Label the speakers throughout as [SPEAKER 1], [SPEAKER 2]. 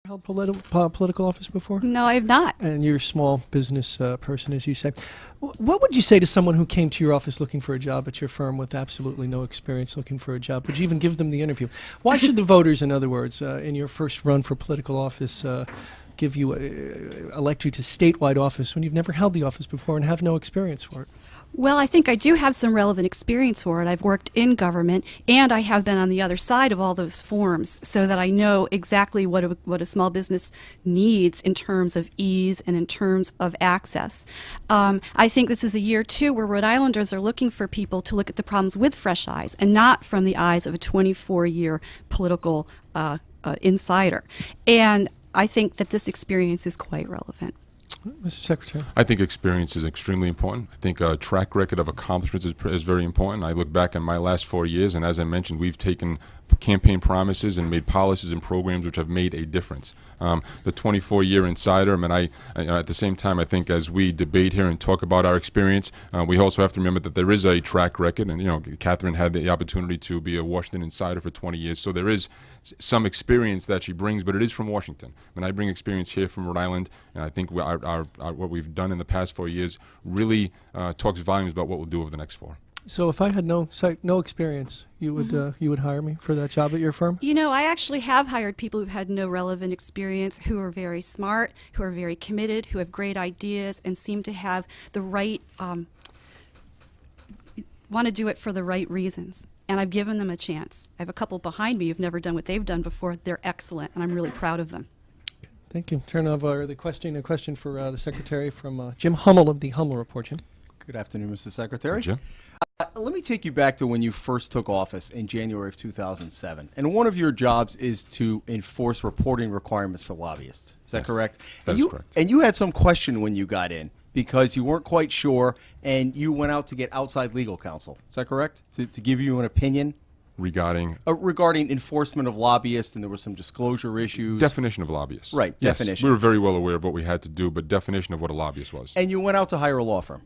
[SPEAKER 1] Held political office before?
[SPEAKER 2] No, I have not.
[SPEAKER 1] And you're a small business person, as you say. What would you say to someone who came to your office looking for a job at your firm with absolutely no experience looking for a job? Would you even give them the interview? Why should the voters, in other words, in your first run for political office, give you, elect you to statewide office when you've never held the office before and have no experience for it?
[SPEAKER 2] Well, I think I do have some relevant experience for it. I've worked in government, and I have been on the other side of all those forms, so that I know exactly what a small business needs in terms of ease and in terms of access. I think this is a year, too, where Rhode Islanders are looking for people to look at the problems with fresh eyes and not from the eyes of a 24-year political insider. And I think that this experience is quite relevant.
[SPEAKER 1] Mr. Secretary.
[SPEAKER 3] I think experience is extremely important. I think a track record of accomplishments is very important. I look back on my last 4 years, and as I mentioned, we've taken campaign promises and made policies and programs which have made a difference. The 24-year insider, I mean, at the same time, I think as we debate here and talk about our experience, we also have to remember that there is a track record, and Catherine had the opportunity to be a Washington insider for 20 years, so there is some experience that she brings, but it is from Washington. When I bring experience here from Rhode Island, and I think what we've done in the past 4 years really talks volumes about what we'll do over the next 4.
[SPEAKER 1] So if I had no experience, you would hire me for that job at your firm?
[SPEAKER 2] I actually have hired people who've had no relevant experience, who are very smart, who are very committed, who have great ideas, and seem to have the right, want to do it for the right reasons. And I've given them a chance. I have a couple behind me who've never done what they've done before. They're excellent, and I'm really proud of them.
[SPEAKER 1] Thank you. Turn over a question for the Secretary from Jim Hummel of the Hummel Report. Jim.
[SPEAKER 4] Good afternoon, Mr. Secretary.
[SPEAKER 3] Jim.
[SPEAKER 4] Let me take you back to when you first took office in January of 2007. And one of your jobs is to enforce reporting requirements for lobbyists. Is that correct?
[SPEAKER 3] That is correct.
[SPEAKER 4] And you had some question when you got in because you weren't quite sure, and you went out to get outside legal counsel. Is that correct? To give you an opinion?
[SPEAKER 3] Regarding
[SPEAKER 4] enforcement of lobbyists, and there were some disclosure issues.
[SPEAKER 3] Definition of lobbyists.
[SPEAKER 4] Right,
[SPEAKER 3] yes,
[SPEAKER 4] definition.
[SPEAKER 3] We were very well aware of what we had to do, but definition of what a lobbyist was.
[SPEAKER 4] And you went out to hire a law firm.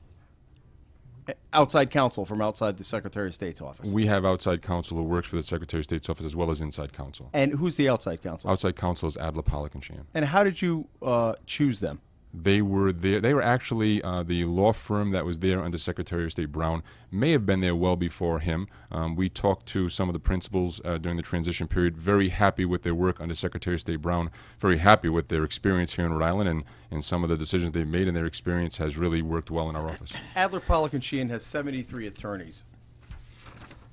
[SPEAKER 4] Outside counsel from outside the Secretary of State's office.
[SPEAKER 3] We have outside counsel who works for the Secretary of State's office as well as inside counsel.
[SPEAKER 4] And who's the outside counsel?
[SPEAKER 3] Outside counsel is Adler, Pollack, and Shan.
[SPEAKER 4] And how did you choose them?
[SPEAKER 3] They were there. They were actually the law firm that was there under Secretary of State Brown. May have been there well before him. We talked to some of the principals during the transition period. Very happy with their work under Secretary of State Brown. Very happy with their experience here in Rhode Island, and some of the decisions they've made, and their experience has really worked well in our office.
[SPEAKER 4] Adler, Pollack, and Sheehan has 73 attorneys.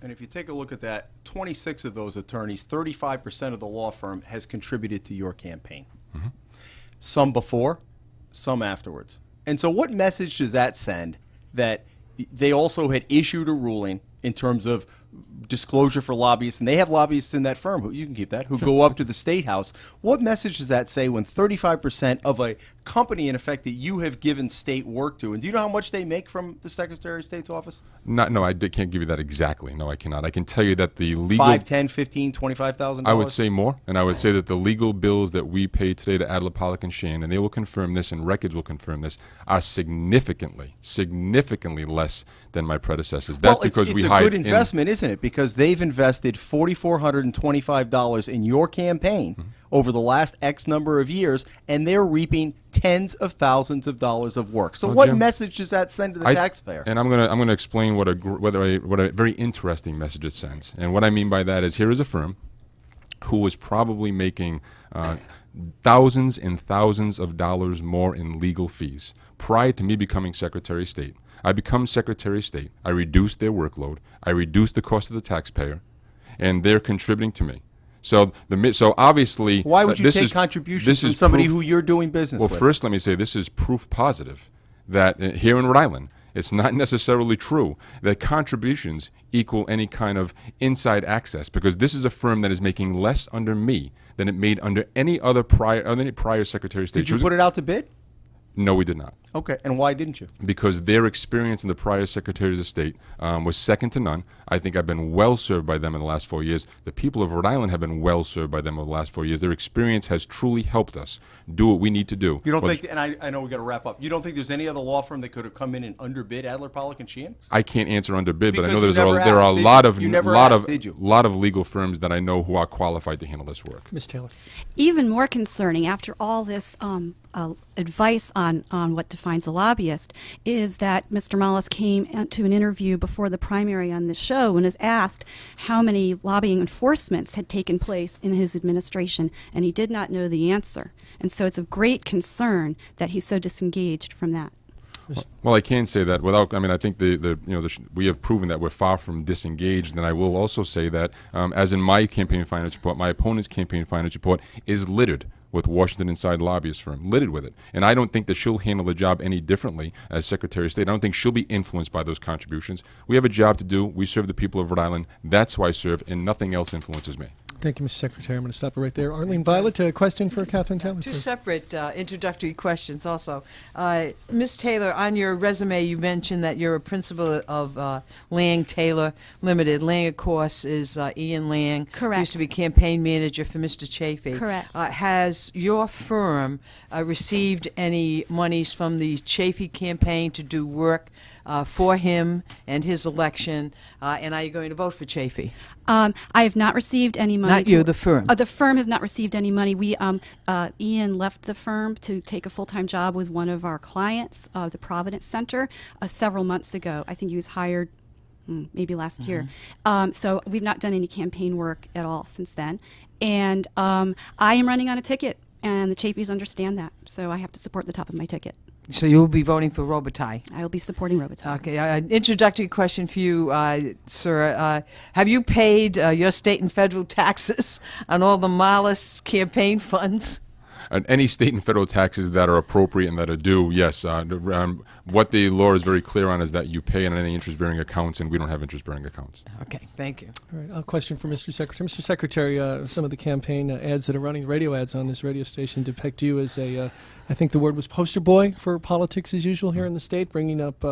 [SPEAKER 4] And if you take a look at that, 26 of those attorneys, 35% of the law firm has contributed to your campaign.
[SPEAKER 3] Mm-hmm.
[SPEAKER 4] Some before, some afterwards. And so what message does that send that they also had issued a ruling in terms of disclosure for lobbyists, and they have lobbyists in that firm, who you can keep that, who go up to the State House. What message does that say when 35% of a company, in effect, that you have given state work to, and do you know how much they make from the Secretary of State's office?
[SPEAKER 3] No, can't give you that exactly. No, I cannot. I can tell you that the legal...
[SPEAKER 4] $5, $10, $15, $25,000?
[SPEAKER 3] I would say more, and I would say that the legal bills that we pay today to Adler, Pollack, and Shan, and they will confirm this, and records will confirm this, are significantly less than my predecessors. That's because we hired...
[SPEAKER 4] It's a good investment, isn't it? Because they've invested $4,425 in your campaign over the last X number of years, and they're reaping tens of thousands of dollars of work. So what message does that send to the taxpayer?
[SPEAKER 3] And I'm going to explain what a very interesting message it sends. And what I mean by that is, here is a firm who was probably making thousands and thousands of dollars more in legal fees prior to me becoming Secretary of State. I become Secretary of State. I reduced their workload. I reduced the cost of the taxpayer, and they're contributing to me. So obviously,
[SPEAKER 4] why would you take contributions from somebody who you're doing business with?
[SPEAKER 3] Well, first, let me say this is proof positive that here in Rhode Island, it's not necessarily true that contributions equal any kind of inside access, because this is a firm that is making less under me than it made under any prior Secretary of State.
[SPEAKER 4] Did you put it out to bid?
[SPEAKER 3] No, we did not.
[SPEAKER 4] Okay, and why didn't you?
[SPEAKER 3] Because their experience in the prior secretaries of state was second to none. I think I've been well served by them in the last 4 years. The people of Rhode Island have been well served by them over the last 4 years. Their experience has truly helped us do what we need to do.
[SPEAKER 4] You don't think, and I know we got to wrap up, you don't think there's any other law firm that could have come in and underbid Adler, Pollock, and Sheehan?
[SPEAKER 3] I can't answer underbid, but I know
[SPEAKER 4] Because
[SPEAKER 3] there are a lot of
[SPEAKER 4] did you?
[SPEAKER 3] lot of legal firms that I know who are qualified to handle this work.
[SPEAKER 1] Ms. Taylor.
[SPEAKER 2] Even more concerning, after all this advice on what defines a lobbyist, is that Mr. Mollis came to an interview before the primary on the show and was asked how many lobbying enforcements had taken place in his administration, and he did not know the answer. And so it's of great concern that he's so disengaged from that.
[SPEAKER 3] Well, I can say that without. I mean, I think we have proven that we're far from disengaged. And I will also say that, as in my campaign finance report, my opponent's campaign finance report is littered with Washington Inside lobbyist firm, littered with it. And I don't think that she'll handle the job any differently as Secretary of State. I don't think she'll be influenced by those contributions. We have a job to do. We serve the people of Rhode Island. That's who I serve, and nothing else influences me.
[SPEAKER 1] Thank you, Mr. Secretary. I'm going to stop it right there. Arlene Violet, a question for Catherine Taylor?
[SPEAKER 5] Two separate introductory questions also. Ms. Taylor, on your resume you mentioned that you're a principal of Lang Taylor Limited. Lang, of course, is Ian Lang.
[SPEAKER 2] Correct.
[SPEAKER 5] Used to be campaign manager for Mr. Chafee.
[SPEAKER 2] Correct.
[SPEAKER 5] Has your firm received any monies from the Chafee campaign to do work for him and his election, and are you going to vote for Chafee?
[SPEAKER 2] I have not received any money.
[SPEAKER 5] Not you, the firm.
[SPEAKER 2] The firm has not received any money. Ian left the firm to take a full-time job with one of our clients, the Providence Center, several months ago. I think he was hired maybe last year. So we've not done any campaign work at all since then. And I am running on a ticket, and the Chafees understand that. So I have to support the top of my ticket.
[SPEAKER 5] So you'll be voting for Robitaille?
[SPEAKER 2] I will be supporting Robitaille.
[SPEAKER 5] Okay, an introductory question for you, sir. Have you paid your state and federal taxes on all the Mollis campaign funds?
[SPEAKER 3] Any state and federal taxes that are appropriate and that are due, yes. What the law is very clear on is that you pay on any interest-bearing accounts, and we don't have interest-bearing accounts.
[SPEAKER 5] Okay, thank you.
[SPEAKER 1] All right, a question for Mr. Secretary. Mr. Secretary, some of the campaign ads that are running, radio ads on this radio station, depict you as a, I think the word was poster boy for politics as usual here in the state, bringing up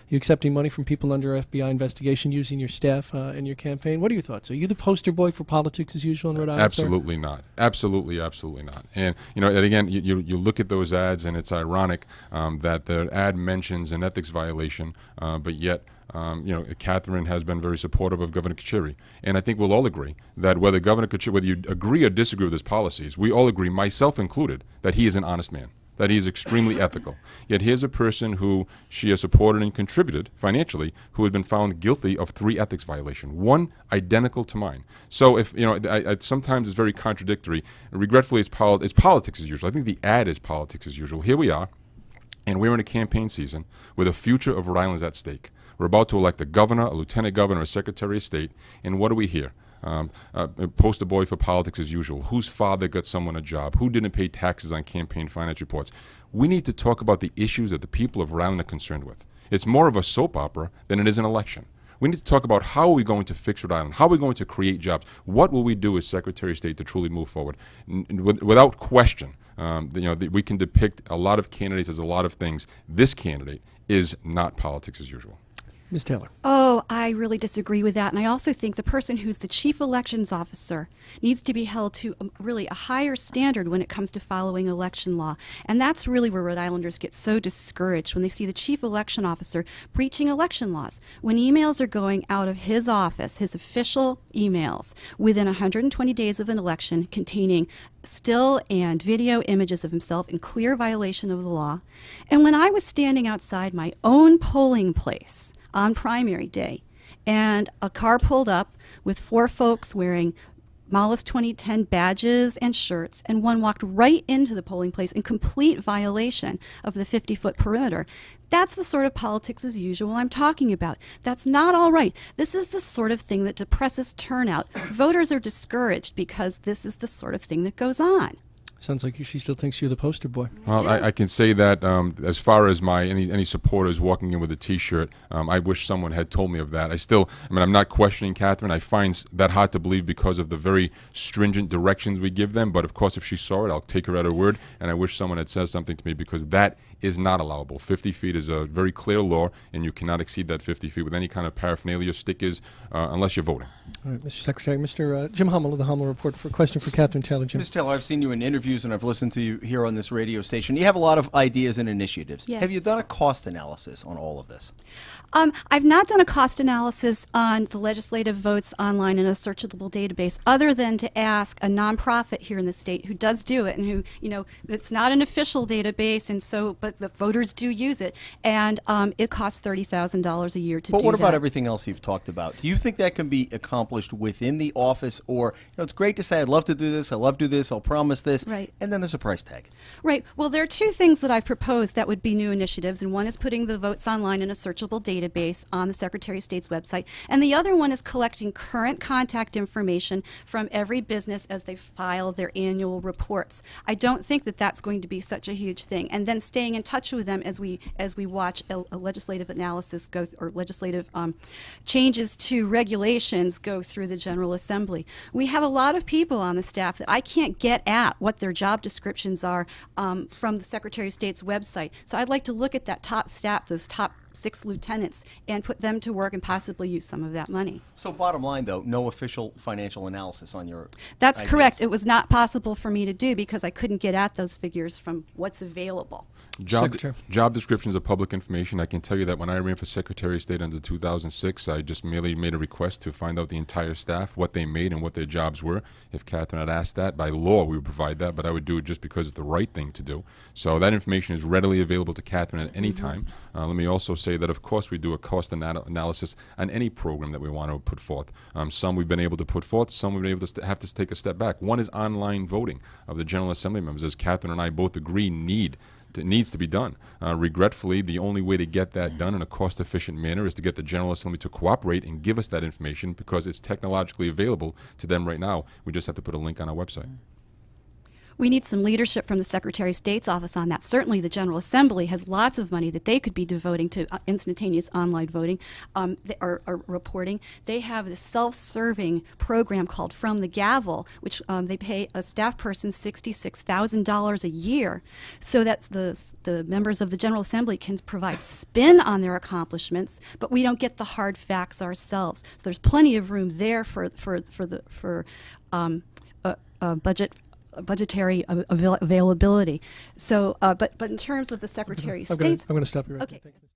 [SPEAKER 1] you accepting money from people under FBI investigation, using your staff in your campaign. What are your thoughts? Are you the poster boy for politics as usual in Rhode Island?
[SPEAKER 3] Absolutely not. Absolutely, absolutely not. And and again, you look at those ads, and it's ironic that the ad mentions an ethics violation, but yet Catherine has been very supportive of Governor Kucheri. And I think we'll all agree that whether Governor Kucheri, whether you agree or disagree with his policies, we all agree, myself included, that he is an honest man, that he is extremely ethical. Yet here's a person who she has supported and contributed financially, who has been found guilty of 3 ethics violations, one identical to mine. So if sometimes it's very contradictory. Regretfully, it's politics as usual. I think the ad is politics as usual. Here we are, and we're in a campaign season where the future of Rhode Island is at stake. We're about to elect a governor, a lieutenant governor, a secretary of state, and what do we hear? Poster boy for politics as usual. Whose father got someone a job? Who didn't pay taxes on campaign finance reports? We need to talk about the issues that the people of Rhode Island are concerned with. It's more of a soap opera than it is an election. We need to talk about how are we going to fix Rhode Island? How are we going to create jobs? What will we do as Secretary of State to truly move forward? Without question, we can depict a lot of candidates as a lot of things. This candidate is not politics as usual.
[SPEAKER 1] Ms. Taylor.
[SPEAKER 2] Oh, I really disagree with that. And I also think the person who's the chief elections officer needs to be held to really a higher standard when it comes to following election law. And that's really where Rhode Islanders get so discouraged when they see the chief election officer breaching election laws. When emails are going out of his office, his official emails, within 120 days of an election containing still and video images of himself in clear violation of the law. And when I was standing outside my own polling place on primary day, and a car pulled up with 4 folks wearing Mollis 2010 badges and shirts, and one walked right into the polling place in complete violation of the 50-foot perimeter. That's the sort of politics as usual I'm talking about. That's not all right. This is the sort of thing that depresses turnout. Voters are discouraged because this is the sort of thing that goes on.
[SPEAKER 1] Sounds like she still thinks you're the poster boy.
[SPEAKER 3] Well, I can say that as far as my any supporters walking in with a T-shirt, I wish someone had told me of that. I'm not questioning Catherine. I find that hard to believe because of the very stringent directions we give them. But of course, if she saw it, I'll take her at her word. And I wish someone had said something to me, because that is not allowable. 50 feet is a very clear law, and you cannot exceed that 50 feet with any kind of paraphernalia, stickers, unless you're voting.
[SPEAKER 1] All right, Mr. Secretary. Mr. Jim Hummel of the Hummel Report for a question for Catherine Taylor. Jim.
[SPEAKER 4] Ms. Taylor, I've seen you in interviews and I've listened to you here on this radio station. You have a lot of ideas and initiatives.
[SPEAKER 2] Yes.
[SPEAKER 4] Have you done a cost analysis on all of this?
[SPEAKER 2] I've not done a cost analysis on the legislative votes online in a searchable database, other than to ask a nonprofit here in the state who does do it, and who, it's not an official database, and so, but the voters do use it, and it costs $30,000 a year to do that.
[SPEAKER 4] But what about everything else you've talked about? Do you think that can be accomplished within the office, or it's great to say, I'd love to do this, I love to do this, I'll promise this,
[SPEAKER 2] right,
[SPEAKER 4] and then there's a price tag?
[SPEAKER 2] Right. Well, there are two things that I've proposed that would be new initiatives, and one is putting the votes online in a searchable database on the Secretary of State's website, and the other one is collecting current contact information from every business as they file their annual reports. I don't think that that's going to be such a huge thing, and then staying in touch with them as we watch a legislative analysis go or legislative changes to regulations go through the General Assembly. We have a lot of people on the staff that I can't get at what their job descriptions are from the Secretary of State's website. So I'd like to look at that top staff, those top 6 lieutenants, and put them to work and possibly use some of that money.
[SPEAKER 4] So bottom line, though, no official financial analysis on your
[SPEAKER 2] That's
[SPEAKER 4] ideas.
[SPEAKER 2] correct. It was not possible for me to do because I couldn't get at those figures from what's available.
[SPEAKER 3] Job descriptions are public information. I can tell you that when I ran for Secretary of State under 2006, I just merely made a request to find out the entire staff, what they made and what their jobs were. If Catherine had asked that, by law we would provide that, but I would do it just because it's the right thing to do. So that information is readily available to Catherine at any time. Let me also say that, of course, we do a cost analysis on any program that we want to put forth. Some we've been able to put forth, some we've been able to have to take a step back. One is online voting of the General Assembly members, as Catherine and I both agree needs to be done. Regretfully, the only way to get that done in a cost-efficient manner is to get the General Assembly to cooperate and give us that information, because it's technologically available to them right now. We just have to put a link on our website.
[SPEAKER 2] We need some leadership from the Secretary of State's office on that. Certainly the General Assembly has lots of money that they could be devoting to instantaneous online voting or reporting. They have this self-serving program called From the Gavel, which they pay a staff person $66,000 a year so that the members of the General Assembly can provide spin on their accomplishments, but we don't get the hard facts ourselves. So there's plenty of room there for budgetary availability. So, but in terms of the Secretary of State's...
[SPEAKER 1] I'm going to stop you right
[SPEAKER 2] Okay.
[SPEAKER 1] there. Thank you.